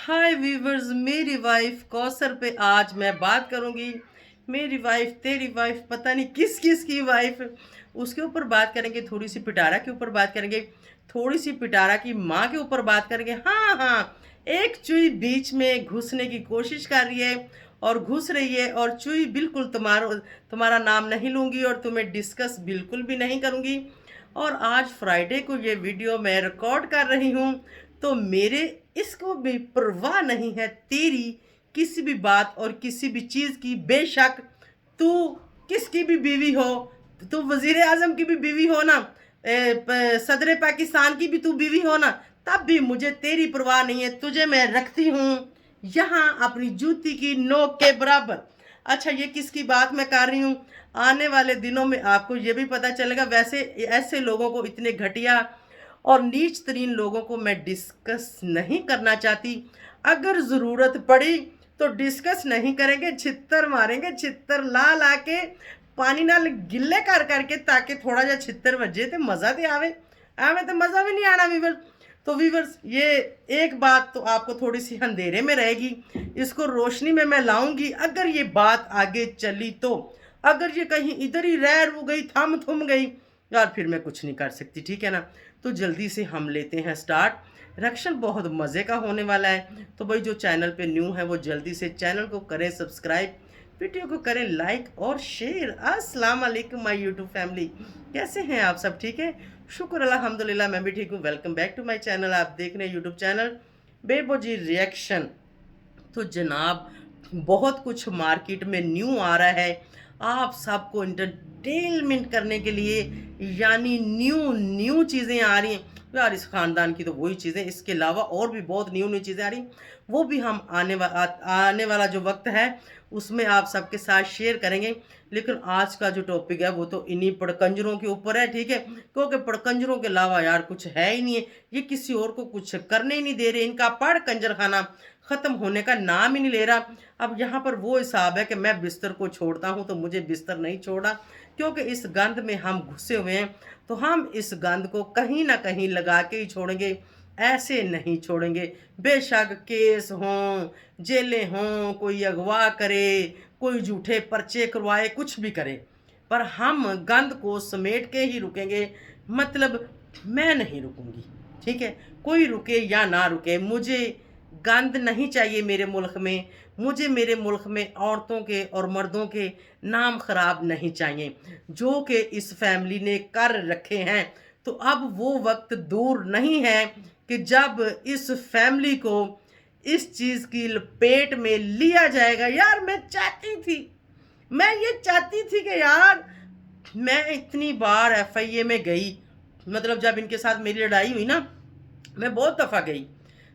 हाय viewers, मेरी wife Kausar पे आज मैं बात करूंगी। मेरी वाइफ, तेरी वाइफ, पता नहीं किस किस की वाइफ, उसके ऊपर बात करेंगे। थोड़ी सी पिटारा के ऊपर बात करेंगे, थोड़ी सी पिटारा की माँ के ऊपर बात करेंगे। हाँ हाँ, एक चुई बीच में घुसने की कोशिश कर रही है और घुस रही है, और चुई बिल्कुल तुम्हारा नाम नहीं लूंगी और तुम्हें डिस्कस बिल्कुल भी नहीं करूंगी। और आज फ्राइडे को ये वीडियो मैं रिकॉर्ड कर रही हूँ, तो मेरे इसको भी परवाह नहीं है तेरी किसी भी बात और किसी भी चीज़ की। बेशक तू किसकी भी बीवी हो, तू वजीर आजम की भी बीवी हो ना, सदर पाकिस्तान की भी तू बीवी हो ना, तब भी मुझे तेरी परवाह नहीं है। तुझे मैं रखती हूँ यहाँ अपनी जूती की नोक के बराबर। अच्छा, ये किसकी बात मैं कर रही हूँ? आने वाले दिनों में आपको ये भी पता चलेगा। वैसे ऐसे लोगों को, इतने घटिया और नीच तरीन लोगों को मैं डिस्कस नहीं करना चाहती। अगर ज़रूरत पड़ी तो डिस्कस नहीं करेंगे, छित्तर मारेंगे, छित्तर ला ला के पानी नाल गिल्ले कर करके, ताकि थोड़ा जा छित्तर बजे तो मज़ा तो आवे। आवे तो मज़ा भी नहीं आना वीवर। तो वीवर्स, ये एक बात तो आपको थोड़ी सी अंधेरे में रहेगी, इसको रोशनी में मैं लाऊंगी। अगर ये बात आगे चली तो, अगर ये कहीं इधर ही रह रू गई, थम थम गई यार, फिर मैं कुछ नहीं कर सकती, ठीक है ना। तो जल्दी से हम लेते हैं स्टार्ट। रक्षण बहुत मज़े का होने वाला है। तो भाई, जो चैनल पे न्यू है वो जल्दी से चैनल को करें सब्सक्राइब, वीडियो को करें लाइक और शेयर। अस्सलाम वालेकुम माय यूट्यूब फैमिली, कैसे हैं आप सब? ठीक है, शुक्र अल्हम्दुलिल्लाह, मैं भी ठीक हूँ। Welcome back to my channel. आप देख रहे हैं यूट्यूब चैनल बेबोजी रिएक्शन। तो जनाब, बहुत कुछ मार्केट में न्यू आ रहा है आप सबको इंटरटेनमेंट करने के लिए, यानी न्यू न्यू चीज़ें आ रही हैं यार। इस ख़ानदान की तो वही चीज़ें, इसके अलावा और भी बहुत न्यू न्यू चीज़ें आ रही, वो भी हम आने वाला जो वक्त है उसमें आप सबके साथ शेयर करेंगे। लेकिन आज का जो टॉपिक है वो तो इन्हीं पड़कंजरों के ऊपर है, ठीक है, क्योंकि पड़कंजरों के अलावा यार कुछ है ही नहीं है। ये किसी और को कुछ करने ही नहीं दे रहे। इनका पड़ कंजर खाना ख़त्म होने का नाम ही नहीं ले रहा। अब यहाँ पर वो हिसाब है कि मैं बिस्तर को छोड़ता हूँ तो मुझे बिस्तर नहीं छोड़ा, क्योंकि इस गंद में हम घुसे हुए हैं। तो हम इस गंद को कहीं ना कहीं लगा के ही छोड़ेंगे, ऐसे नहीं छोड़ेंगे। बेशक केस हों, जेलें हों, कोई अगवा करे, कोई झूठे पर्चे करवाए, कुछ भी करे, पर हम गंद को समेट के ही रुकेंगे। मतलब मैं नहीं रुकूंगी, ठीक है। कोई रुके या ना रुके, मुझे गंद नहीं चाहिए मेरे मुल्क में। मुझे मेरे मुल्क में औरतों के और मर्दों के नाम खराब नहीं चाहिए, जो कि इस फैमिली ने कर रखे हैं। तो अब वो वक्त दूर नहीं है कि जब इस फैमिली को इस चीज़ की लपेट में लिया जाएगा। यार, मैं ये चाहती थी कि यार, मैं इतनी बार एफआईए में गई, मतलब जब इनके साथ मेरी लड़ाई हुई ना, मैं बहुत दफ़ा गई।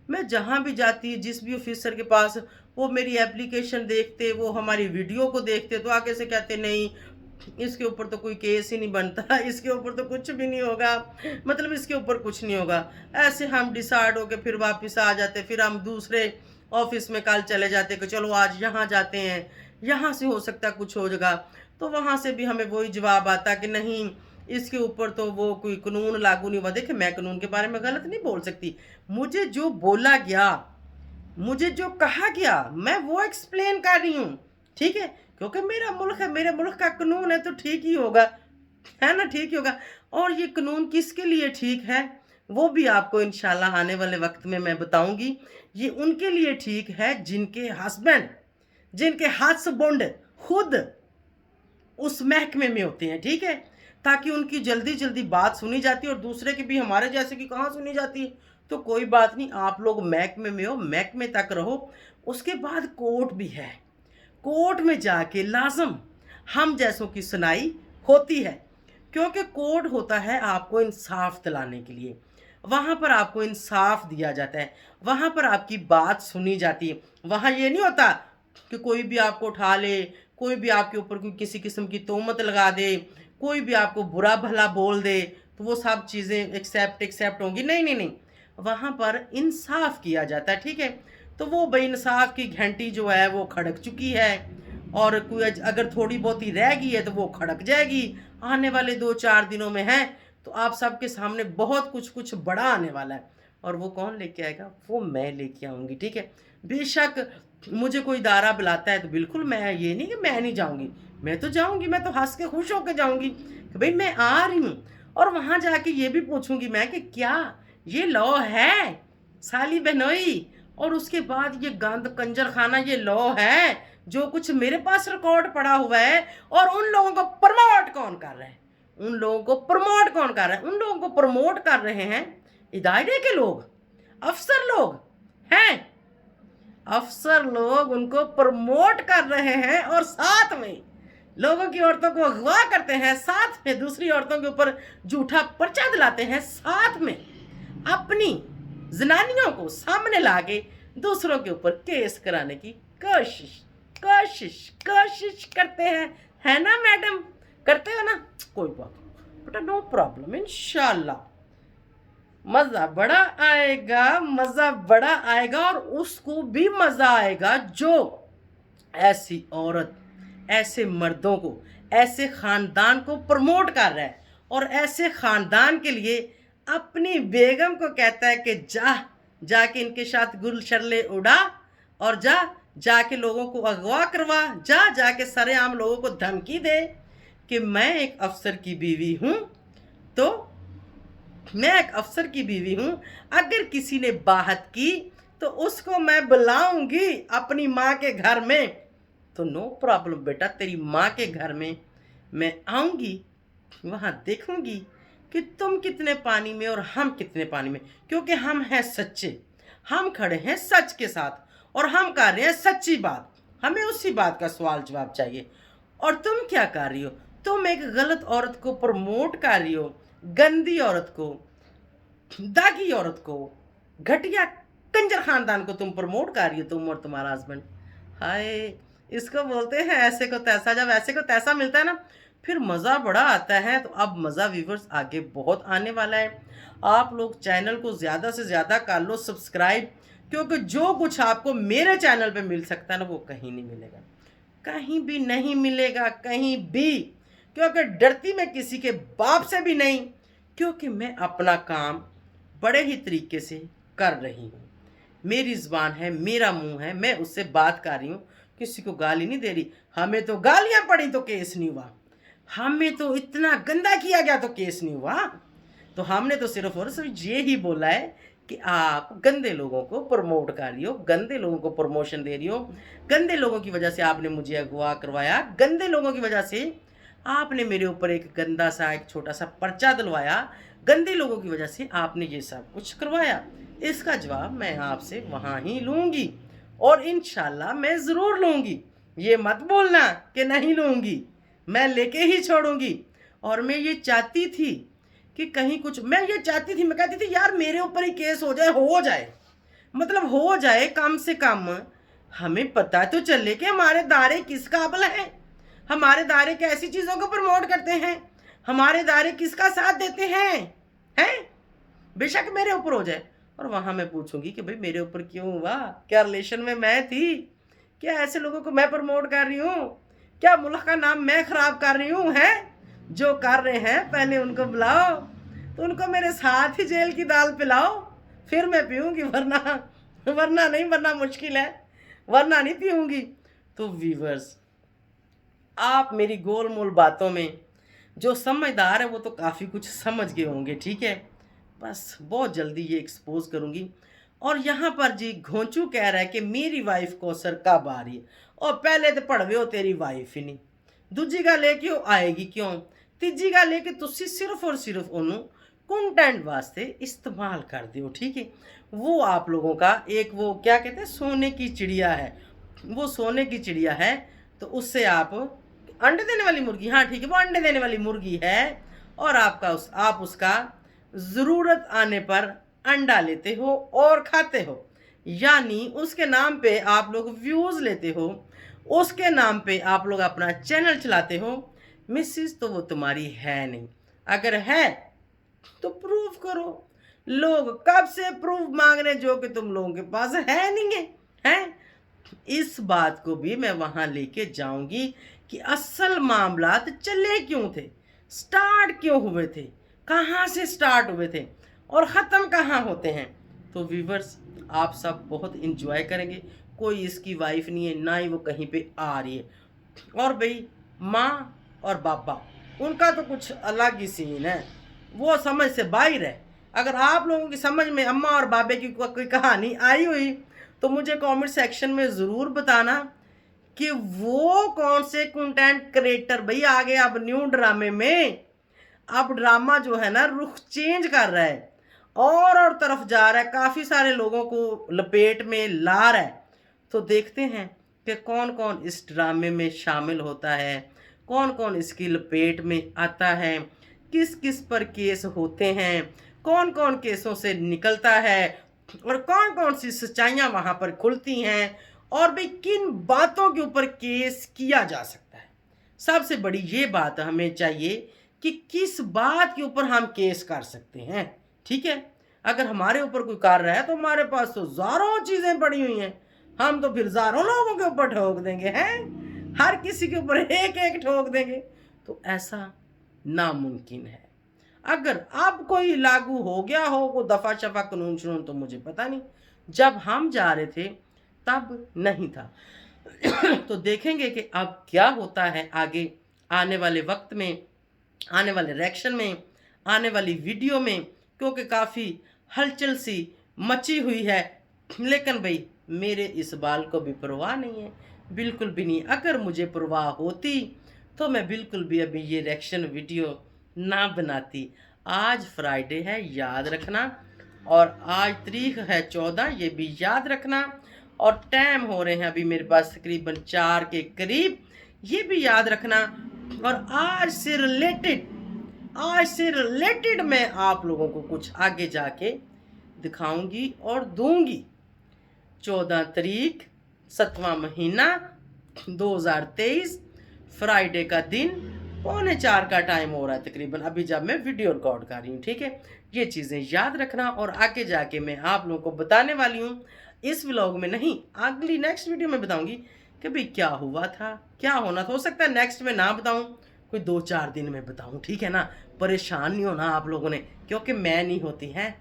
मैं जहाँ भी जाती, जिस भी ऑफिसर के पास, वो मेरी एप्लीकेशन देखते, वो हमारी वीडियो को देखते, तो आगे से कहते नहीं, इसके ऊपर तो कोई केस ही नहीं बनता, इसके ऊपर तो कुछ भी नहीं होगा, मतलब इसके ऊपर कुछ नहीं होगा। ऐसे हम डिसाइड होके फिर वापस आ जाते, फिर हम दूसरे ऑफिस में कल चले जाते कि चलो आज यहाँ जाते हैं, यहाँ से हो सकता है कुछ हो जाएगा। तो वहाँ से भी हमें वही जवाब आता कि नहीं, इसके ऊपर तो वो कोई कानून लागू नहीं हुआ। देखिए, मैं कानून के बारे में गलत नहीं बोल सकती। मुझे जो बोला गया, मुझे जो कहा गया, मैं वो एक्सप्लेन कर रही हूँ, ठीक है। क्योंकि मेरा मुल्क है, मेरे मुल्क का कानून है, तो ठीक ही होगा, है ना, ठीक ही होगा। और ये कानून किसके लिए ठीक है वो भी आपको इंशाल्लाह आने वाले वक्त में मैं बताऊंगी। ये उनके लिए ठीक है जिनके हस्बैंड, जिनके हस्बैंड खुद उस महकमे में होते हैं, ठीक है, ताकि उनकी जल्दी जल्दी बात सुनी जाती है, और दूसरे की भी, हमारे जैसे की कहाँ सुनी जाती है। तो कोई बात नहीं, आप लोग महकमे में हो, महकमे तक रहो। उसके बाद कोर्ट भी है, कोर्ट में जाके लाजम हम जैसों की सुनाई होती है, क्योंकि कोर्ट होता है आपको इंसाफ दिलाने के लिए। वहाँ पर आपको इंसाफ दिया जाता है, वहाँ पर आपकी बात सुनी जाती है। वहाँ ये नहीं होता कि कोई भी आपको उठा ले, कोई भी आपके ऊपर कोई किसी किस्म की तोहमत लगा दे, कोई भी आपको बुरा भला बोल दे, तो वो सब चीज़ें एक्सेप्ट होंगी। नहीं नहीं नहीं, वहाँ पर इंसाफ किया जाता है, ठीक है। तो वो बेइंसाफ की घंटी जो है वो खड़क चुकी है, और कोई अगर थोड़ी बहुत ही रह गई है तो वो खड़क जाएगी। आने वाले 2-4 दिनों में है, तो आप सबके सामने बहुत कुछ कुछ बड़ा आने वाला है। और वो कौन लेके आएगा? वो मैं लेके आऊँगी, ठीक है? बेशक मुझे कोई इदारा बुलाता है तो बिल्कुल मैं ये नहीं कि मैं नहीं जाऊँगी, मैं तो जाऊँगी, मैं तो हँस के खुश होके जाऊँगी कि भई मैं आ रही हूँ। और वहाँ जाके ये भी पूछूँगी मैं कि क्या ये लॉ है साली बहनोई? और उसके बाद ये गंद कंजर खाना ये लॉ है जो कुछ मेरे पास रिकॉर्ड पड़ा हुआ है? और उन लोगों को प्रमोट कौन कर रहा है? उन लोगों को प्रमोट कौन कर रहा है? उन लोगों को प्रमोट कर रहे हैं इदारे के लोग, अफसर लोग हैं। अफसर लोग उनको प्रमोट कर रहे हैं और साथ में लोगों की औरतों को अगवा करते हैं, साथ में दूसरी औरतों के ऊपर झूठा पर्चा दिलाते हैं, साथ में अपनी जनानियों को सामने लाके दूसरों के ऊपर केस कराने की कोशिश कोशिश कोशिश करते हैं, है ना मैडम? करते हो ना? कोई बात नहीं बेटा, नो प्रॉब्लम, इंशाल्लाह मज़ा बड़ा आएगा, मज़ा बड़ा आएगा। और उसको भी मज़ा आएगा जो ऐसी औरत, ऐसे मर्दों को, ऐसे ख़ानदान को प्रमोट कर रहा है और ऐसे ख़ानदान के लिए अपनी बेगम को कहता है कि जाके इनके साथ गुल शरले उड़ा और जाके लोगों को अगवा करवा, जाके सरेआम लोगों को धमकी दे कि मैं एक अफसर की बीवी हूँ, तो मैं एक अफसर की बीवी हूँ, अगर किसी ने बात की तो उसको मैं बुलाऊंगी अपनी माँ के घर में। तो नो प्रॉब्लम बेटा, तेरी माँ के घर में मैं आऊँगी, वहाँ देखूंगी कि तुम कितने पानी में और हम कितने पानी में, क्योंकि हम हैं सच्चे, हम खड़े हैं सच के साथ और हम कर रहे हैं सच्ची बात, हमें उसी बात का सवाल जवाब चाहिए। और तुम क्या कर रही हो? तुम एक गलत औरत को प्रमोट कर रही हो, गंदी औरत को, दागी औरत को, घटिया कंजर खानदान को तुम प्रमोट कर रही हो, तुम और तुम्हारा हस्बैंड। हाय, इसको बोलते हैं ऐसे को तैसा। जब ऐसे को तैसा मिलता है ना, फिर मज़ा बड़ा आता है। तो अब मज़ा व्यूवर्स आगे बहुत आने वाला है। आप लोग चैनल को ज़्यादा से ज़्यादा कर लो सब्सक्राइब, क्योंकि जो कुछ आपको मेरे चैनल पे मिल सकता है ना, वो कहीं नहीं मिलेगा, कहीं भी नहीं मिलेगा, कहीं भी। क्योंकि डरती मैं किसी के बाप से भी नहीं, क्योंकि मैं अपना काम बड़े ही तरीके से कर रही हूँ। मेरी ज़ुबान है, मेरा मुंह है, मैं उससे बात कर रही हूँ, किसी को गाली नहीं दे रही। हमें तो गालियाँ पड़ी तो केस नहीं हुआ, हमें तो इतना गंदा किया गया तो केस नहीं हुआ। तो हमने तो सिर्फ और सिर्फ ये ही बोला है कि आप गंदे लोगों को प्रमोट कर रही हो, गंदे लोगों को प्रमोशन दे रही हो, गंदे लोगों की वजह से आपने मुझे अगवा करवाया, गंदे लोगों की वजह से आपने मेरे ऊपर एक गंदा सा एक छोटा सा पर्चा दिलवाया, गंदे लोगों की वजह से आपने ये सब कुछ करवाया। इसका जवाब मैं आपसे वहाँ ही लूँगी और इंशाल्लाह मैं ज़रूर लूँगी। ये मत बोलना कि नहीं लूँगी, मैं लेके ही छोड़ूंगी। और मैं ये चाहती थी कि कहीं कुछ, मैं ये चाहती थी, मैं कहती थी यार मेरे ऊपर ही केस हो जाए, मतलब हो जाए, कम से कम हमें पता तो चले कि हमारे दायरे किस काबिल हैं, हमारे दायरे कैसी चीज़ों को प्रमोट करते हैं, हमारे दायरे किसका साथ देते हैं। बेशक मेरे ऊपर हो जाए और वहाँ मैं पूछूंगी कि भाई मेरे ऊपर क्यों हुआ, क्या रिलेशन में मैं थी, क्या ऐसे लोगों को मैं प्रमोट कर रही हूँ, क्या मुल्क का नाम मैं ख़राब कर रही हूँ? है जो कर रहे हैं पहले उनको बुलाओ, तो उनको मेरे साथ ही जेल की दाल पिलाओ, फिर मैं पीऊँगी, वरना नहीं, वरना मुश्किल है, वरना नहीं पीऊँगी। तो व्यूवर्स, आप मेरी गोल मोल बातों में जो समझदार है वो तो काफ़ी कुछ समझ गए होंगे, ठीक है? बस बहुत जल्दी ये एक्सपोज करूँगी। और यहाँ पर जी घोंचू कह रहा है कि मेरी वाइफ कौसर कब आ रही है, और पहले तो पढ़वे हो तेरी वाइफ ही नहीं, दूजी का लेके वो आएगी क्यों, तीजी का लेके तुसी सिर्फ और सिर्फ उन्हों कंटेंट वास्ते इस्तेमाल कर दियो, ठीक है? वो आप लोगों का एक वो क्या कहते हैं सोने की चिड़िया है, वो सोने की चिड़िया है, तो उससे आप अंडे देने वाली मुर्गी, हाँ ठीक है, वो अंडे देने वाली मुर्गी है और आप उसका ज़रूरत आने पर अंडा लेते हो और खाते हो, यानी उसके नाम पे आप लोग व्यूज़ लेते हो, उसके नाम पे आप लोग अपना चैनल चलाते हो। मिसिस तो वो तुम्हारी है नहीं, अगर है तो प्रूव करो। लोग कब से प्रूफ मांग रहे जो कि तुम लोगों के पास है नहीं है। इस बात को भी मैं वहाँ लेके जाऊंगी कि असल मामलात चले क्यों थे, स्टार्ट क्यों हुए थे, कहाँ से स्टार्ट हुए थे और ख़त्म कहाँ होते हैं। तो व्यूवर्स आप सब बहुत इंजॉय करेंगे। कोई इसकी वाइफ नहीं है, ना ही वो कहीं पे आ रही है। और भाई माँ और बाबा, उनका तो कुछ अलग ही सीन है, वो समझ से बाहर है। अगर आप लोगों की समझ में अम्मा और बाबे की कोई कहानी आई हुई तो मुझे कमेंट सेक्शन में ज़रूर बताना कि वो कौन से कंटेंट क्रिएटर भाई आ गए अब न्यू ड्रामे में। अब ड्रामा जो है ना रुख चेंज कर रहा है और तरफ जा रहा है, काफ़ी सारे लोगों को लपेट में ला रहा है। तो देखते हैं कि कौन कौन इस ड्रामे में शामिल होता है, कौन कौन इसकी लपेट में आता है, किस किस पर केस होते हैं, कौन कौन केसों से निकलता है और कौन कौन सी सच्चाइयाँ वहाँ पर खुलती हैं, और भाई किन बातों के ऊपर केस किया जा सकता है। सबसे बड़ी ये बात हमें चाहिए कि किस बात के ऊपर हम केस कर सकते हैं। ठीक है, अगर हमारे ऊपर कोई कर रहा है तो हमारे पास तो हज़ारों चीज़ें पड़ी हुई हैं, हम तो फिर हज़ारों लोगों के ऊपर ठोक देंगे, हैं हर किसी के ऊपर एक एक ठोक देंगे। तो ऐसा नामुमकिन है। अगर अब कोई लागू हो गया हो वो दफ़ा शफा कानून शुनून तो मुझे पता नहीं, जब हम जा रहे थे तब नहीं था। तो देखेंगे कि अब क्या होता है आगे आने वाले वक्त में, आने वाले रिएक्शन में, आने वाली वीडियो में, क्योंकि काफ़ी हलचल सी मची हुई है। लेकिन भाई मेरे इस बाल को भी परवाह नहीं है, बिल्कुल भी नहीं। अगर मुझे परवाह होती तो मैं बिल्कुल भी अभी ये रिएक्शन वीडियो ना बनाती। आज फ्राइडे है, याद रखना, और आज तारीख है 14, ये भी याद रखना, और टाइम हो रहे हैं अभी मेरे पास तकरीबन 4 के करीब, ये भी याद रखना। और आज से रिलेटेड मैं आप लोगों को कुछ आगे जाके दिखाऊंगी और दूंगी। 14 तारीख 7वां महीना 2023, फ्राइडे का दिन, 3:45 का टाइम हो रहा है तकरीबन अभी जब मैं वीडियो रिकॉर्ड कर रही हूँ। ठीक है, ये चीज़ें याद रखना, और आगे जाके मैं आप लोगों को बताने वाली हूँ, इस व्लॉग में नहीं, अगली नेक्स्ट वीडियो में बताऊंगी कि भाई क्या हुआ था, क्या होना था। हो सकता है नेक्स्ट में ना बताऊं, कोई 2-4 दिन में बताऊं। ठीक है ना, परेशान नहीं होना आप लोगों ने, क्योंकि मैं नहीं होती हैं।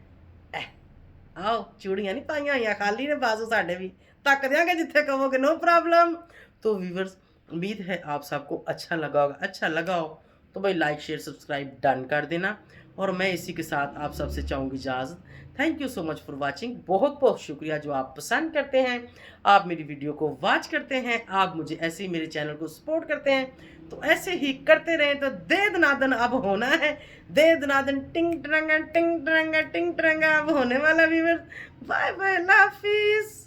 आओ चूड़ियाँ नहीं पाइया हुई खाली ने, बाजू साढ़े भी तक देंगे जिथे कहोगे, नो प्रॉब्लम। तो व्यूवर्स उम्मीद है आप सबको अच्छा लगा होगा। अच्छा लगा हो तो भाई लाइक शेयर सब्सक्राइब डन कर देना, और मैं इसी के साथ आप सबसे चाहूँगी इजाज़त। Thank you so much for watching. बहुत बहुत शुक्रिया जो आप पसंद करते हैं, आप मेरी वीडियो को वॉच करते हैं, आप मुझे ऐसे ही मेरे चैनल को सपोर्ट करते हैं। तो ऐसे ही करते रहें। तो दे दनादन अब होना है, दे दनादन टिंग टरंगा टिंग टरंगा टिंग टरंगा अब होने वाला व्यूअर्स। बाय बाय, अल्लाह हाफिज़।